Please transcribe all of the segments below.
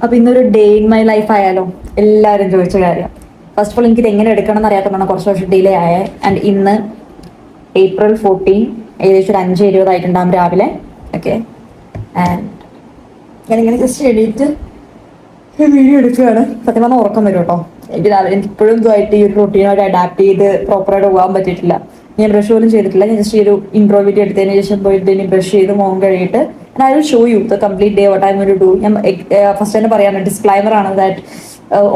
അപ്പൊ ഇന്നൊരു day in my life ആയാലോ, എല്ലാവരും ചോദിച്ച കാര്യം. ഫസ്റ്റ് ഓഫ് ഓൾ എനിക്കിത് എങ്ങനെ എടുക്കണം എന്ന് അറിയാത്തതാണ് കുറച്ച് വർഷം ഡിലേ ആയത്. ആൻഡ് ഇന്ന് April 14, ഏകദേശം ഒരു 5:20 രാവിലെ. ഓക്കെ, ആൻഡ് ഞാനിങ്ങനെ ജസ്റ്റ് എണീറ്റ് വീഡിയോ എടുക്കുകയാണ്. സത്യം പറഞ്ഞാൽ ഉറക്കം വരും കേട്ടോ. എനിക്ക് രാവിലെ എനിക്ക് ഇപ്പോഴും ഇതുമായിട്ട് ഈ ഒരു റൊട്ടീനായിട്ട് അഡാപ്റ്റ് ചെയ്ത് പ്രോപ്പറായിട്ട് പോകാൻ പറ്റിയിട്ടില്ല. ഞാൻ ബ്രഷ് പോലും ചെയ്തിട്ടില്ല. ഞാൻ ജസ്റ്റ് ഈ ഒരു ഇൻട്രോ വീഡിയോ എടുത്തതിന് ശേഷം പോയിട്ട് ഇനി ബ്രഷ് ചെയ്ത് മുഖം കഴുകിയിട്ട് I will show you the complete day what I will do. ഞാൻ ഫസ്റ്റ് തന്നെ പറയാൻ ഡിസ്ക്ലൈമർ ആണ് ദാറ്റ്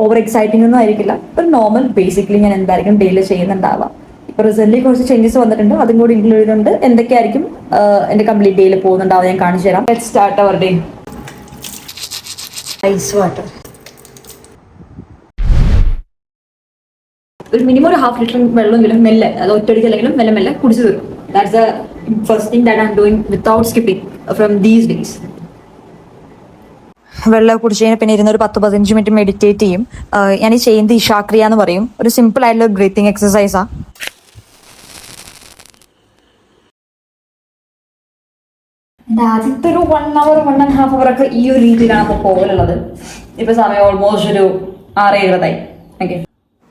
ഓവർ എക്സൈറ്റിംഗ് ഒന്നും ആയിരിക്കില്ല. ഇപ്പം നോർമൽ ബേസിക്കലി ഞാൻ എന്തായിരിക്കും ഡെയിലി ചെയ്യുന്നുണ്ടാവുക. ഇപ്പൊ റിസെന്റ് കുറച്ച് ചേഞ്ചസ് വന്നിട്ടുണ്ട്, അതും കൂടി ഇൻക്ലൂഡ് ചെയ്തുകൊണ്ട് എന്തൊക്കെയായിരിക്കും എന്റെ കംപ്ലീറ്റ് ഡേയിൽ പോകുന്നുണ്ടാവുക ഞാൻ കാണിച്ചു തരാം. Let's start our day. Ice water ഒരു മിനിമം ഒരു 1/2 ലിറ്റർ വെള്ളമെങ്കിലും മെല്ലെ, അത് ഒറ്റയടിക്ക് അല്ലെങ്കിലും മെല്ലെ മെല്ലെ കുടിച്ചു തീർക്കും. That's the first thing that I am doing without skipping from these days. വെള്ളം കുടിച്ച് കഴിഞ്ഞാൽ പിന്നെ ഇരുന്ന് ഒരു 10-15 മിനിറ്റ് മെഡിറ്റേറ്റ് ചെയ്യും. ഞാൻ ഈ ചെയ്യുന്നത് ഇഷാക്രിയ എന്ന് പറയും. ഒരു സിമ്പിൾ ആയിട്ടുള്ള ബ്രീത്തിങ് എക്സസൈസാ. ആദ്യത്തെ ഒരു 1 hour 1.5 hour ഒക്കെ ഈ ഒരു രീതിയിലാണ് ഇപ്പോൾ പോകലുള്ളത്. ഇപ്പൊ സമയം ഓൾമോസ്റ്റ് ഒരു 6:20. ഓക്കെ,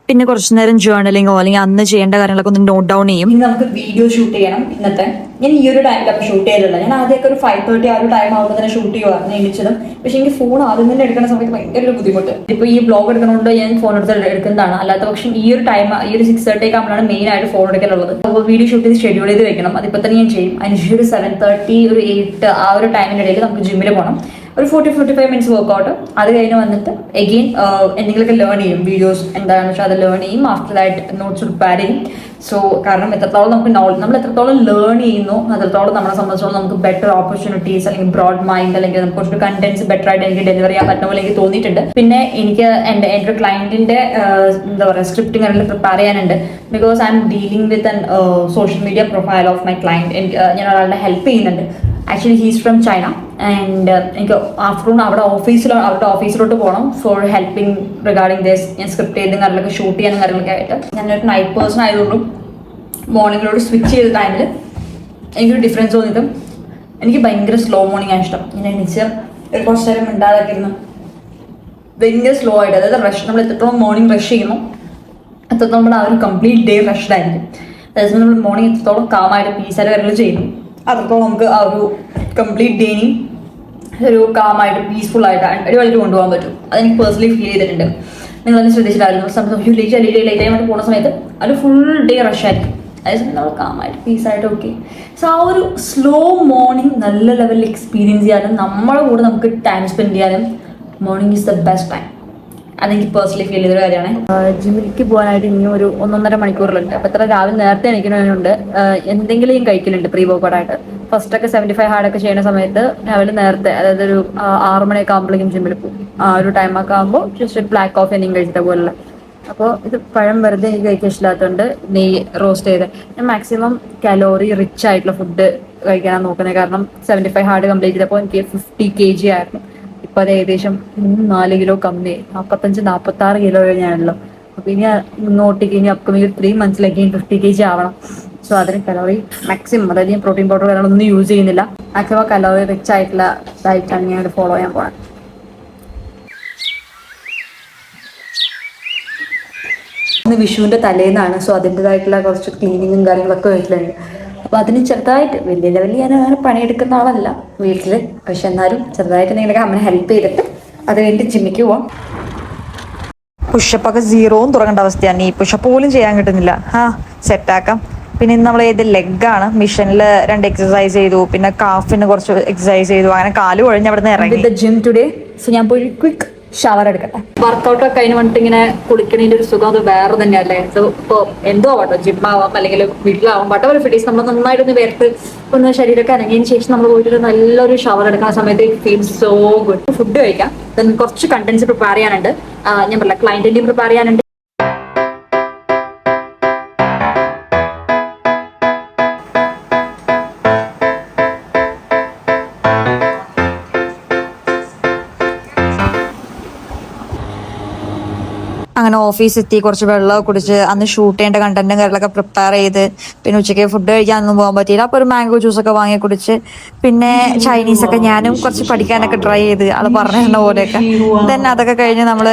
പിന്നെ കുറച്ചു നേരം ജേർണലിങ്ങോ അല്ലെങ്കിൽ അന്ന് ചെയ്യേണ്ട കാര്യങ്ങളൊക്കെ ഒന്ന് നോട്ട് ഡൗൺ ചെയ്യും. ഇനി നമുക്ക് വീഡിയോ ഷൂട്ട് ചെയ്യണം. ഇന്നത്തെ ഞാൻ ഈ ഒരു ടൈമിലൊക്കെ ഷൂട്ട് ചെയ്തില്ല. ഞാൻ ആദ്യമൊക്കെ ഒരു 5:30 ആ ഒരു ടൈം ആകുമ്പോൾ തന്നെ ഷൂട്ട് ചെയ്യുമായിരുന്നു എണീച്ചതും. പക്ഷെ എനിക്ക് ഫോൺ ആദ്യം തന്നെ എടുക്കുന്ന സമയത്ത് ഭയങ്കര ഒരു ബുദ്ധിമുട്ട്. ഇപ്പൊ ഈ ബ്ലോഗ് എടുക്കുന്നതുകൊണ്ട് ഞാൻ ഫോൺ എടുത്ത് എടുക്കുന്നതാണ്. അല്ലാത്ത പക്ഷം ഈ ഒരു ടൈം ഈ ഒരു 6:30 ഒക്കെ ആകുമ്പോഴാണ് മെയിൻ ആയിട്ട് ഫോൺ എടുക്കലുള്ളത്. അപ്പോൾ വീഡിയോ ഷൂട്ട് ചെയ്ത് ഷെഡ്യൂൾ ചെയ്ത് വെക്കണം. അതിപ്പോൾ തന്നെ ഞാൻ ചെയ്യും. അതിനുശേഷം ഒരു 7:30 ഒരു 8 ആ ഒരു ടൈമിൻ്റെ ഇടയിൽ നമുക്ക് ജിമ്മിൽ പോകണം. ഒരു 40-45 മിനിറ്റ്സ് വർക്കൗട്ട്. അത് കഴിഞ്ഞ് വന്നിട്ട് എഗെയിൻ എന്തെങ്കിലുമൊക്കെ ലേൺ ചെയ്യും. വീഡിയോസ് എന്താണെന്ന് വെച്ചാൽ അത് ലേൺ ചെയ്യും. ആഫ്റ്റർ ദാറ്റ് നോട്ട്സ് പ്രിപ്പയർ ചെയ്യും. സോ കാരണം എത്രത്തോളം നമുക്ക് നമ്മൾ എത്രത്തോളം ലേൺ ചെയ്യുന്നു അത്രത്തോളം നമ്മളെ സംബന്ധിച്ചോളം നമുക്ക് ബെറ്റർ ഓപ്പർച്യൂണിറ്റീസ് അല്ലെങ്കിൽ ബ്രോഡ് മൈൻഡ് അല്ലെങ്കിൽ നമുക്ക് കുറച്ച് കണ്ടന്റ്സ് ബെറ്റർ ആയിട്ട് എനിക്ക് ഡെലിവർ ചെയ്യാൻ പറ്റുന്ന പോലെ എനിക്ക് തോന്നിയിട്ടുണ്ട്. പിന്നെ എനിക്ക് എൻ്റെ ഒരു ക്ലയന്റിന്റെ എന്താ പറയുക സ്ക്രിപ്റ്റിംഗ് അല്ലെങ്കിൽ പ്രിപ്പയർ ചെയ്യാനുണ്ട്. Because I M dealing with social media profile of my client. ഞാൻ ഒരാളുടെ ഹെൽപ്പ് ചെയ്യുന്നുണ്ട്. Actually he's from China. And എനിക്ക് ആഫ്റ്റർനൂൺ അവരുടെ ഓഫീസിലോട്ട് പോകണം ഫോർ ഹെൽപ്പിംഗ് റിഗാർഡിങ് ദിസ്. ഞാൻ സ്ക്രിപ്റ്റ് ചെയ്തും കാര്യങ്ങളൊക്കെ ഷൂട്ട് ചെയ്യാനും കാര്യങ്ങളൊക്കെ ആയിട്ട്. ഞാനൊരു നൈറ്റ് പേഴ്സൺ ആയതുകൊണ്ടും മോർണിംഗിലോട്ട് സ്വിച്ച് ചെയ്ത ടൈമിൽ എനിക്കൊരു ഡിഫറൻസ് തോന്നിയിട്ടും എനിക്ക് ഭയങ്കര സ്ലോ മോർണിംഗ് ആണ് ഇഷ്ടം. ഞാൻ എണീച്ച് ഒരു കുറച്ച് നേരം മിണ്ടാതൊക്കെ ഇരുന്ന് ഭയങ്കര സ്ലോ ആയിട്ട്, അതായത് റഷ് നമ്മൾ എത്രത്തോളം മോർണിംഗ് റഷ് ചെയ്യുന്നു എത്രത്തോളം നമ്മൾ ആ ഒരു കംപ്ലീറ്റ് ഡേ റഷ്ഡായിരിക്കും. അതായത് നമ്മൾ മോർണിംഗ് എത്രത്തോളം കാമായിട്ട് പീസായിട്ട് കാര്യങ്ങൾ ചെയ്യുന്നു അത്രത്തോളം നമുക്ക് ആ ഒരു കംപ്ലീറ്റ് ഡേനെയും ഒരു കാമായിട്ട് പീസ്ഫുൾ ആയിട്ട് അടിപൊളിയായിട്ട് കൊണ്ടുപോകാൻ പറ്റും. അതെനിക്ക് പേഴ്സണലി ഫീൽ ചെയ്തിട്ടുണ്ട്. നിങ്ങളെന്നെ ശ്രദ്ധിച്ചിട്ടായിരുന്നു സമയത്ത് ലേറ്റ് ആയിട്ട് പോകുന്ന സമയത്ത് അത് ഫുൾ ഡേ റഷ് ആയിരിക്കും. അതേസമയം നമ്മൾ കാമായിട്ട് പീസായിട്ട് ഓക്കെ. സോ ആ ഒരു സ്ലോ മോർണിംഗ് നല്ല ലെവലിൽ എക്സ്പീരിയൻസ് ചെയ്യാനും നമ്മളെ കൂടെ നമുക്ക് ടൈം സ്പെൻഡ് ചെയ്യാനും morning is the best time. അതെനിക്ക് പേഴ്സണലി ഫീൽ ചെയ്തൊരു കാര്യമാണ്. ജിമ്മിലേക്ക് പോകാനായിട്ട് ഇനിയും ഒരു 1.5 മണിക്കൂറിലുണ്ട്. അപ്പോൾ എത്ര രാവിലെ നേരത്തെ എണീക്കുന്നതിനുണ്ട് എന്തെങ്കിലും ഞാൻ കഴിക്കലുണ്ട് പ്രീ വർക്കൗട്ടായിട്ട്. ഫസ്റ്റൊക്കെ 75 ഹാർഡൊക്കെ ചെയ്യുന്ന സമയത്ത് രാവിലെ നേരത്തെ, അതായത് ഒരു 6 മണിയൊക്കെ ആകുമ്പോഴേക്കും ജിമ്മിൽ പോകും. ആ ഒരു ടൈമൊക്കെ ആകുമ്പോൾ ജസ്റ്റ് ബ്ലാക്ക് കോഫി എന്തെങ്കിലും കഴിച്ചിട്ട് പോലുള്ള. അപ്പോൾ ഇത് പഴം വെറുതെ എനിക്ക് കഴിക്കാൻ ഇഷ്ടമില്ലാത്തതുകൊണ്ട് നെയ്യ് റോസ്റ്റ് ചെയ്ത് ഞാൻ മാക്സിമം കലോറി റിച്ച് ആയിട്ടുള്ള ഫുഡ് കഴിക്കാനാണ് നോക്കുന്നത്. കാരണം 75 ഹാർഡ് കംപ്ലീറ്റ് ചെയ്തപ്പോൾ എനിക്ക് 50 kg ആയിരുന്നു. ഇപ്പം അത് ഏകദേശം 3-4 കിലോ കമ്മി, 45-46 കിലോ ഞാനുള്ളൂ. അപ്പോൾ ഇനി മുന്നോട്ടേക്ക് ഇനി അപ്കമിങ് 3 മന്ത്സിലേക്ക് 50 kg ആവണം. സോ അതിന് കലോറി മാക്സിമം, അതായത് ഞാൻ പ്രോട്ടീൻ പൗഡർ കാര്യങ്ങളൊന്നും യൂസ് ചെയ്യുന്നില്ല. മാക്സിമം കലോറി റിച്ച് ആയിട്ടുള്ള ഡയറ്റാണ് ഞാൻ ഫോളോ ചെയ്യാൻ പോകുന്നത്. ഇന്ന് വിഷുവിൻ്റെ തലേന്നാണ്. സോ അതിൻ്റെതായിട്ടുള്ള കുറച്ച് ക്ലീനിങ്ങും കാര്യങ്ങളൊക്കെ വീട്ടിലുണ്ട്. അപ്പോൾ അതിന് ചെറുതായിട്ട് വലിയ ലെവലിൽ ഞാൻ അങ്ങനെ പണിയെടുക്കുന്ന ആളല്ല വീട്ടിൽ. പക്ഷെ എന്നാലും ചെറുതായിട്ട് എന്തെങ്കിലുമൊക്കെ അമ്മനെ ഹെൽപ്പ് ചെയ്തിട്ട് അത് കഴിഞ്ഞിട്ട് ജിമ്മിക്ക് പോവാം. പുഷപ്പൊക്കെ 0 തുടങ്ങേണ്ട അവസ്ഥയാണ്. ഈ പുഷപ്പ് പോലും ചെയ്യാൻ കിട്ടുന്നില്ല. സെറ്റാക്കാം. പിന്നെ ഇന്ന് നമ്മൾ ഏത് ലെഗാണ് മിഷനിൽ 2 എക്സസൈസ് ചെയ്തു. പിന്നെ കാഫിന് കുറച്ച് എക്സസൈസ് ചെയ്തു. അങ്ങനെ കാല് കുഴഞ്ഞ് അവിടെ നിന്ന് ഇറങ്ങി ജിം ടുഡേ. സോ ഞാൻ പോയി ക്വിക്ക് ഷവർ എടുക്കട്ടെ. വർക്കൗട്ടൊക്കെ അതിന് വേണ്ടിട്ട് ഇങ്ങനെ കുളിക്കണതിൻ്റെ ഒരു സുഖം അത് വേറെ തന്നെയല്ലേ. സോ ഇപ്പോൾ എന്തോ ആവട്ടോ, ജിമ്മാവാം അല്ലെങ്കിൽ വീട്ടിലാവാം, വട്ടവർ ഫിറ്റീസ് നമ്മൾ നന്നായിട്ടൊന്ന് വേർത്ത് ഒന്ന് ശരീരമൊക്കെ ഇറങ്ങിയതിന് ശേഷം നമ്മൾ പോയിട്ട് നല്ലൊരു ഷവർ എടുക്കുന്ന സമയത്ത് ഫീൽ സോ ഗുഡ്. ഫുഡ് കഴിക്കാം. ദെൻ കുറച്ച് കണ്ടന്റ്സ് പ്രിപ്പയർ ചെയ്യാനുണ്ട്. ഞാൻ പറഞ്ഞ ക്ലയന്റിന്റെയും പ്രിപ്പയർ ചെയ്യാനുണ്ട്. അങ്ങനെ ഓഫീസ് എത്തി, കുറച്ച് വെള്ളമൊക്കെ കുടിച്ച് അന്ന് ഷൂട്ട് ചെയ്യേണ്ട കണ്ടന്റും കാര്യങ്ങളൊക്കെ പ്രിപ്പയർ ചെയ്ത്, പിന്നെ ഉച്ചയ്ക്ക് ഫുഡ് കഴിക്കാനൊന്നും പോകാൻ പറ്റിയില്ല. അപ്പോൾ ഒരു മാംഗോ ജ്യൂസൊക്കെ വാങ്ങി കുടിച്ച്, പിന്നെ ചൈനീസൊക്കെ ഞാനും കുറച്ച് പഠിക്കാനൊക്കെ ട്രൈ ചെയ്ത് ആൾ പറഞ്ഞിരുന്ന പോലെയൊക്കെ. ദെൻ അതൊക്കെ കഴിഞ്ഞ് നമ്മൾ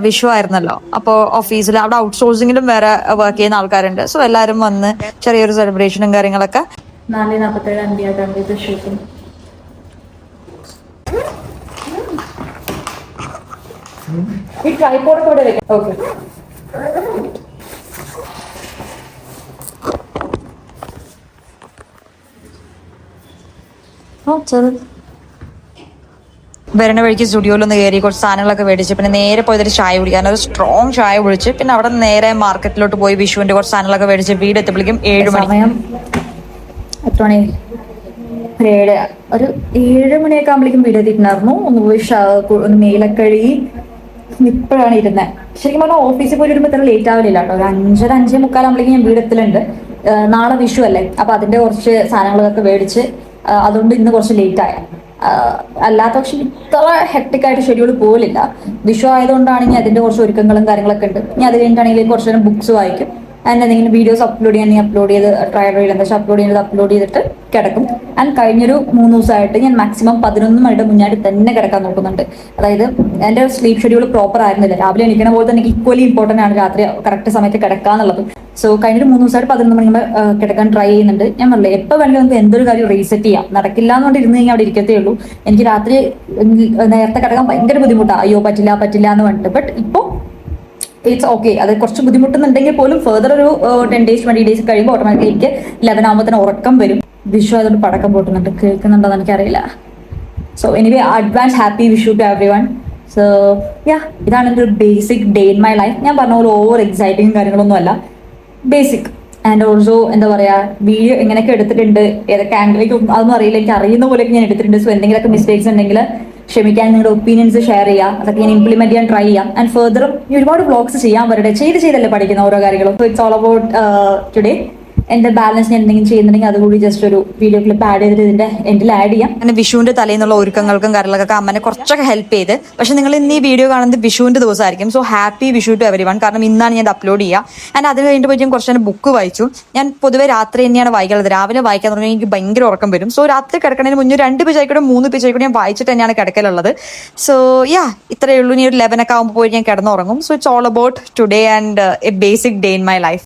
വിഷു ആയിരുന്നല്ലോ, അപ്പോൾ ഓഫീസിൽ അവിടെ ഔട്ട്സോഴ്സിങ്ങിലും വേറെ വർക്ക് ചെയ്യുന്ന ആൾക്കാരുണ്ട്. സോ എല്ലാവരും വന്ന് ചെറിയൊരു സെലിബ്രേഷനും കാര്യങ്ങളൊക്കെ. 4:47 MB ഷൂട്ടിങ്. ഈ ട്രൈപോഡൊക്കെ ഇവിടെ വെക്കാം. ഓക്കെ, വരുന്ന വഴിക്ക് സ്റ്റുഡിയോയിലൊന്ന് കയറി കുറച്ച് സാധനങ്ങളൊക്കെ മേടിച്ച്, പിന്നെ നേരെ പോയതൊരു ചായ കുടിക്കാൻ, ഒരു സ്ട്രോങ് ചായ കുടിച്ച്, പിന്നെ അവിടെ നേരെ മാർക്കറ്റിലോട്ട് പോയി വിഷുവിന്റെ കുറച്ച് സാധനങ്ങളൊക്കെ മേടിച്ച് വീട് എത്തിയപ്പോഴേക്കും 7 മണി. എത്ര മണി? ഒരു 7 മണിയൊക്കെ ആകുമ്പോഴേക്കും വീട് എത്തിയിട്ടുണ്ടായിരുന്നു. ഒന്ന് പോയി ഒന്ന് മേലൊക്കെ കഴുകി ഇപ്പോഴാണ് ഇരുന്നത്. ശരിക്കും പറഞ്ഞാൽ ഓഫീസിൽ പോയി വരുമ്പോൾ ഇത്ര ലേറ്റ് ആവില്ല കേട്ടോ. ഒരു 5:30-5:45 ആകുമ്പോഴേക്കും ഞാൻ വീടെത്തലുണ്ട്. നാളെ വിഷു അല്ലേ, അപ്പൊ അതിന്റെ കുറച്ച് സാധനങ്ങളൊക്കെ മേടിച്ച്, അതുകൊണ്ട് ഇന്ന് കുറച്ച് ലേറ്റ് ആയ. അല്ലാത്ത പക്ഷെ ഇത്ര ഹെക്ടിക് ആയിട്ട് ഷെഡ്യൂൾ പോലില്ല. വിഷു ആയതുകൊണ്ടാണെങ്കിൽ അതിന്റെ കുറച്ച് ഒരുക്കങ്ങളും കാര്യങ്ങളൊക്കെ ഉണ്ട്. ഞാൻ അത് കഴിഞ്ഞിട്ടാണെങ്കിൽ കുറച്ച് നേരം ബുക്സ് വായിക്കും. അതിന് എന്തെങ്കിലും വീഡിയോസ് അപ്ലോഡ് ചെയ്യാൻ അപ്ലോഡ് ചെയ്ത് ട്രയൽ റീൽ എന്താ അപ്ലോഡ് ചെയ്യുന്നത് അപ്ലോഡ് ചെയ്തിട്ട് കിടക്കും. ആൻഡ് കഴിഞ്ഞൊരു 3 ദിവസമായിട്ട് ഞാൻ മാക്സിമം 11 മണിയുടെ മുന്നായിട്ട് തന്നെ കിടക്കാൻ നോക്കുന്നുണ്ട്. അതായത് എൻ്റെ സ്ലീപ്പ് ഷെഡ്യൂൾ പ്രോപ്പർ ആയിരുന്നില്ല. രാവിലെ എണീക്കണ പോലെ തന്നെ എനിക്ക് ഈക്വലി ഇമ്പോർട്ടൻ്റ് ആണ് രാത്രി കറക്റ്റ് സമയത്ത് കിടക്കാന്നുള്ളത്. സോ കഴിഞ്ഞൊരു 3 ദിവസമായിട്ട് 11 മണി കിടക്കാൻ ട്രൈ ചെയ്യുന്നുണ്ട്. ഞാൻ പറഞ്ഞില്ലേ, എപ്പോൾ വേണമെങ്കിലും നമുക്ക് എന്തൊരു കാര്യം റീസെറ്റ് ചെയ്യാം. നടക്കില്ല എന്നുകൊണ്ട് ഇരുന്ന് കഴിഞ്ഞാൽ അവിടെ ഇരിക്കത്തേ ഉള്ളൂ. എനിക്ക് രാത്രി നേരത്തെ കിടക്കാൻ ഭയങ്കര ബുദ്ധിമുട്ടാണ്. അയ്യോ പറ്റില്ല എന്ന് പറഞ്ഞിട്ട്. ബട്ട് ഇപ്പോൾ ഇറ്റ്സ് ഓക്കെ. അത് കുറച്ച് ബുദ്ധിമുട്ടുന്നുണ്ടെങ്കിൽ പോലും ഫെർദർ ഒരു 10 days 20 days കഴിയുമ്പോൾ ഓട്ടോമാറ്റിക്കലി എനിക്ക് 11 ആകുമ്പോൾ തന്നെ ഉറക്കം വരും. വിഷു ആയതുകൊണ്ട് പടക്കം പൊട്ടുന്നുണ്ട്, കേൾക്കുന്നുണ്ടോന്ന് എനിക്കറിയില്ല. So anyway advance happy Vishu to everyone. So yeah, ഇതാണ് എൻ്റെ ഒരു basic day in my life. ഞാൻ പറഞ്ഞ പോലെ ഓവർ എക്സൈറ്റിങ് കാര്യങ്ങളൊന്നും അല്ല, ബേസിക്. ആൻഡ് ഓൾസോ എന്താ പറയാ, വീഡിയോ എങ്ങനെയൊക്കെ എടുത്തിട്ടുണ്ട്, ഏതൊക്കെ ആംഗിലേക്ക് അതൊന്നും അറിയില്ല. എനിക്ക് അറിയുന്ന പോലെയൊക്കെ ഞാൻ എടുത്തിട്ടുണ്ട്. സോ എന്തെങ്കിലുമൊക്കെ മിസ്റ്റേക്സ് ഉണ്ടെങ്കിൽ ക്ഷമിക്കാൻ, നിങ്ങളുടെ ഒപ്പീനിയൻസ് ഷെയർ ചെയ്യുക. അതൊക്കെ ഞാൻ ഇംപ്ലിമെന്റ് ചെയ്യാൻ ട്രൈ ചെയ്യാം. ആൻഡ് ഫെർദറും ഒരുപാട് വ്ളോഗ്സ് ചെയ്യാൻ വരട്ടെ. ചെയ്തല്ലേ പഠിക്കുന്ന ഓരോ കാര്യങ്ങളും. So it's all about today. എന്റെ ബാലൻസ് ഞാൻ എന്തെങ്കിലും ചെയ്യുന്നുണ്ടെങ്കിൽ അതുകൂടി ജസ്റ്റ് ഒരു വീഡിയോ ക്ലിപ്പ് ആഡ് ചെയ്തിട്ട് ഇതിന്റെ എൻഡിൽ ആഡ് ചെയ്യാം. അങ്ങനെ വിഷുവിന്റെ തലേന്നുള്ള ഒരുക്കങ്ങൾക്കും കാര്യങ്ങളൊക്കെ അമ്മനെ കുറച്ചൊക്കെ ഹെൽപ്പ് ചെയ്ത്. പക്ഷെ നിങ്ങൾ ഇന്ന് ഈ വീഡിയോ കാണുന്നത് വിഷുവിന്റെ ദിവസമായിരിക്കും. So happy Vishu to everyone. കാരണം ഇന്നാണ് ഞാൻ അപ്ലോഡ് ചെയ്യുക. ആൻഡ് അത് കഴിഞ്ഞിട്ട് പോയി കുറച്ച് നേരം ബുക്ക് വായിച്ചു. ഞാൻ പൊതുവെ രാത്രി തന്നെയാണ് വായിക്കുന്നത്. രാവിലെ വായിക്കാൻ തുടങ്ങി എനിക്ക് ഭയങ്കര ഉറക്കം വരും. സോ രാത്രി കിടക്കുന്നതിന് മുന്നേ 2 പേജായിക്കൂടെ 3 പേജായിക്കൂടെ ഞാൻ വായിച്ചിട്ട് തന്നെയാണ് കിടക്കലുള്ളത്. സോ യാ, ഇത്രയേ ഉള്ളൂ. ഇനി ഒരു 11 ഒക്കെ ആകുമ്പോൾ പോയി ഞാൻ കിടന്നുറങ്ങും. So it's all about today and A basic day in my life.